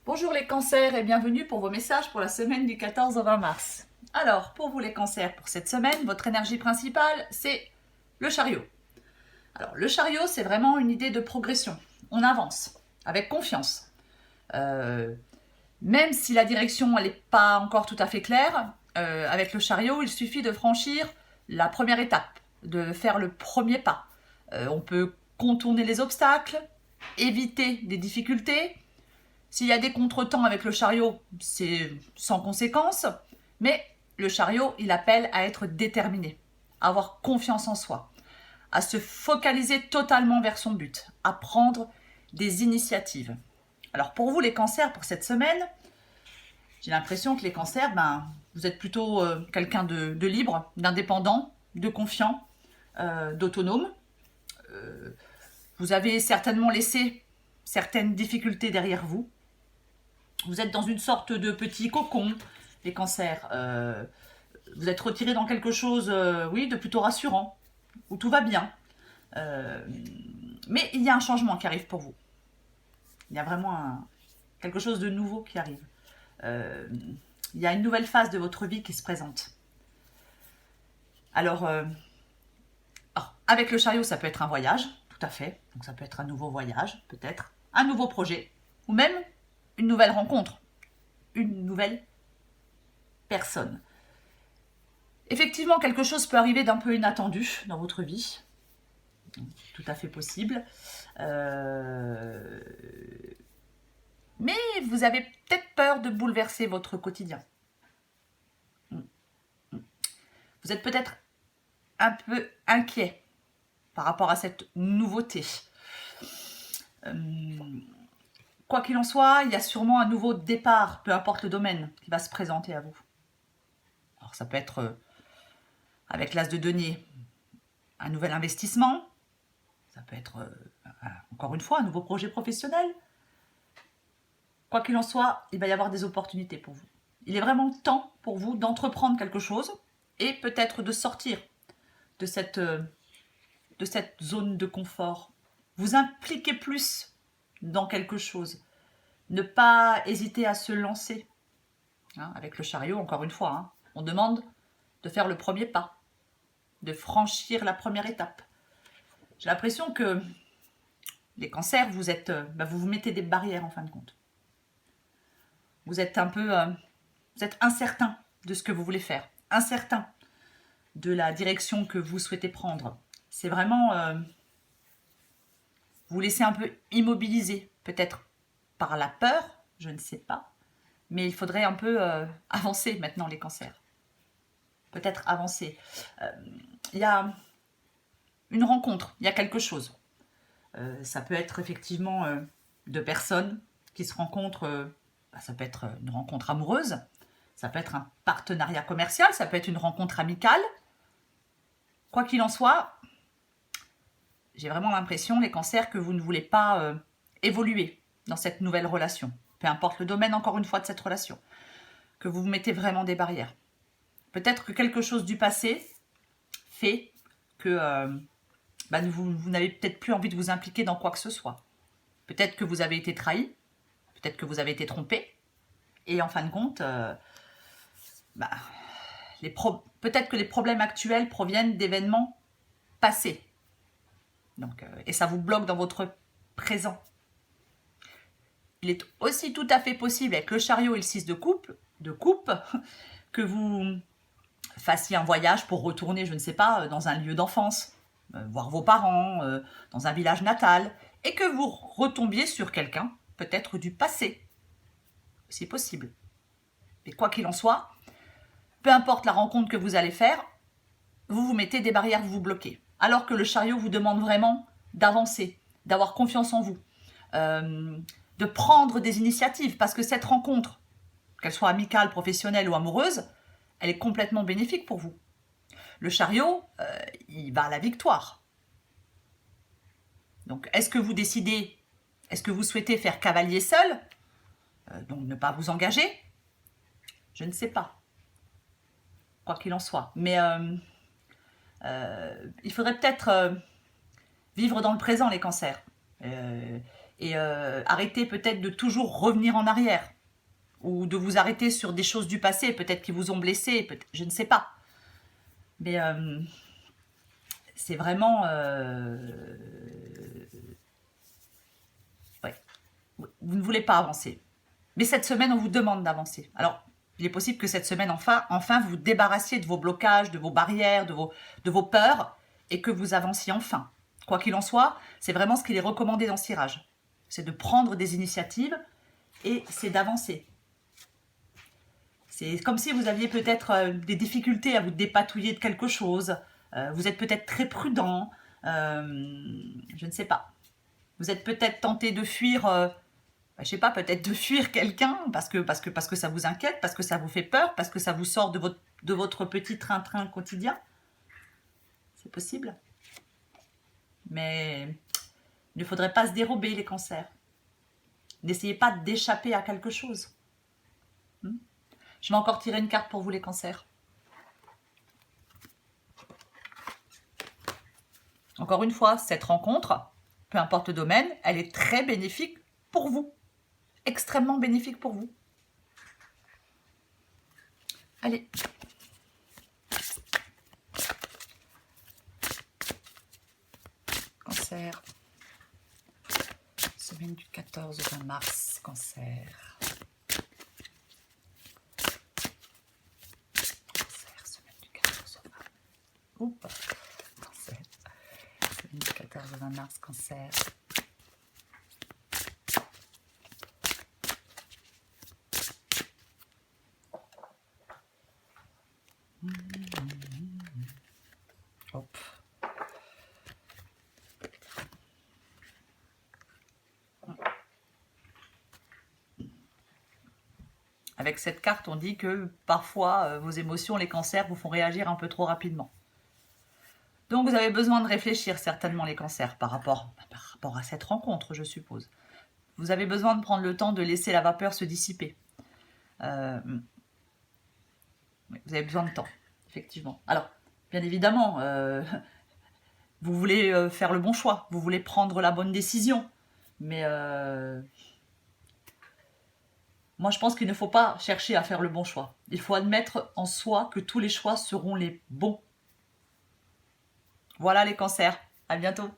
Bonjour les cancers et bienvenue pour vos messages pour la semaine du 14 au 20 mars. Alors, pour vous les cancers, pour cette semaine, votre énergie principale, c'est le chariot. Alors, le chariot, c'est vraiment une idée de progression. On avance, avec confiance. Même si la direction, elle n'est pas encore tout à fait claire, avec le chariot, il suffit de franchir la première étape, de faire le premier pas. On peut contourner les obstacles, éviter des difficultés. S'il y a des contretemps avec le chariot, c'est sans conséquence, mais le chariot, il appelle à être déterminé, à avoir confiance en soi, à se focaliser totalement vers son but, à prendre des initiatives. Alors pour vous les cancers, pour cette semaine, j'ai l'impression que les cancers, vous êtes plutôt quelqu'un de libre, d'indépendant, de confiant, d'autonome. Vous avez certainement laissé certaines difficultés derrière vous. Vous êtes dans une sorte de petit cocon, les cancers. Vous êtes retiré dans quelque chose, oui, de plutôt rassurant, où tout va bien. Mais il y a un changement qui arrive pour vous. Il y a vraiment quelque chose de nouveau qui arrive. Il y a une nouvelle phase de votre vie qui se présente. Alors, avec le chariot, ça peut être un voyage, tout à fait. Donc ça peut être un nouveau voyage, peut-être. Un nouveau projet. Ou même une nouvelle rencontre. Une nouvelle personne. Effectivement, quelque chose peut arriver d'un peu inattendu dans votre vie. Tout à fait possible. Mais vous avez peut-être peur de bouleverser votre quotidien. Vous êtes peut-être un peu inquiet par rapport à cette nouveauté. Quoi qu'il en soit, il y a sûrement un nouveau départ, peu importe le domaine, qui va se présenter à vous. Alors ça peut être, avec l'as de denier, un nouvel investissement. Ça peut être, encore une fois, un nouveau projet professionnel. Quoi qu'il en soit, il va y avoir des opportunités pour vous. Il est vraiment temps pour vous d'entreprendre quelque chose et peut-être de sortir de cette zone de confort. Vous impliquer plus dans quelque chose. Ne pas hésiter à se lancer. Avec le chariot, encore une fois, on demande de faire le premier pas, de franchir la première étape. J'ai l'impression que les cancers, vous vous mettez des barrières en fin de compte. Vous êtes vous êtes incertain de ce que vous voulez faire, incertain de la direction que vous souhaitez prendre. C'est vraiment vous laissez un peu immobiliser, peut-être par la peur, je ne sais pas, mais il faudrait un peu avancer maintenant les cancers. Peut-être avancer. Il y a une rencontre, il y a quelque chose. Ça peut être effectivement deux personnes qui se rencontrent. Ça peut être une rencontre amoureuse, ça peut être un partenariat commercial, ça peut être une rencontre amicale. Quoi qu'il en soit, j'ai vraiment l'impression, les cancers, que vous ne voulez pas évoluer dans cette nouvelle relation. Peu importe le domaine, encore une fois, de cette relation. Que vous vous mettez vraiment des barrières. Peut-être que quelque chose du passé fait que vous n'avez peut-être plus envie de vous impliquer dans quoi que ce soit. Peut-être que vous avez été trahi, peut-être que vous avez été trompé, et en fin de compte, peut-être que les problèmes actuels proviennent d'événements passés. Donc, et ça vous bloque dans votre présent. Il est aussi tout à fait possible, avec le chariot et le 6 de coupe, que vous fassiez un voyage pour retourner, je ne sais pas, dans un lieu d'enfance, voir vos parents, dans un village natal, et que vous retombiez sur quelqu'un, peut-être du passé. C'est possible. Mais quoi qu'il en soit, peu importe la rencontre que vous allez faire, vous vous mettez des barrières, vous vous bloquez. Alors que le chariot vous demande vraiment d'avancer, d'avoir confiance en vous, de prendre des initiatives, parce que cette rencontre, qu'elle soit amicale, professionnelle ou amoureuse, elle est complètement bénéfique pour vous. Le chariot, il va à la victoire. Donc, est-ce que vous décidez, est-ce que vous souhaitez faire cavalier seul, donc ne pas vous engager? Je ne sais pas. Quoi qu'il en soit. Mais il faudrait peut-être vivre dans le présent, les cancers. Et arrêtez peut-être de toujours revenir en arrière. Ou de vous arrêter sur des choses du passé, peut-être qui vous ont blessé, je ne sais pas. Mais c'est vraiment... ouais. Vous ne voulez pas avancer. Mais cette semaine, on vous demande d'avancer. Alors, il est possible que cette semaine, enfin vous vous débarrassiez de vos blocages, de vos barrières, de vos peurs, et que vous avanciez enfin. Quoi qu'il en soit, c'est vraiment ce qu'il est recommandé dans ce tirage. C'est de prendre des initiatives et c'est d'avancer. C'est comme si vous aviez peut-être des difficultés à vous dépatouiller de quelque chose. Vous êtes peut-être très prudent. Je ne sais pas. Vous êtes peut-être tenté de fuir... je sais pas, peut-être de fuir quelqu'un parce que ça vous inquiète, parce que ça vous fait peur, parce que ça vous sort de votre petit train-train quotidien. C'est possible. Mais il ne faudrait pas se dérober, les cancers. N'essayez pas d'échapper à quelque chose. Je vais encore tirer une carte pour vous, les cancers. Encore une fois, cette rencontre, peu importe le domaine, elle est très bénéfique pour vous. Extrêmement bénéfique pour vous. Allez. Cancer. Semaine du 14 au 20 mars, cancer. Cancer, semaine du 14 au 20. Oups. Cancer. Semaine du 14 au 20 mars, cancer. Hop. Avec cette carte, on dit que parfois, vos émotions, les cancers, vous font réagir un peu trop rapidement. Donc, vous avez besoin de réfléchir, certainement, les cancers, par rapport à cette rencontre, je suppose. Vous avez besoin de prendre le temps de laisser la vapeur se dissiper. Vous avez besoin de temps, effectivement. Alors, bien évidemment, vous voulez faire le bon choix, vous voulez prendre la bonne décision, mais moi je pense qu'il ne faut pas chercher à faire le bon choix. Il faut admettre en soi que tous les choix seront les bons. Voilà les cancers, à bientôt.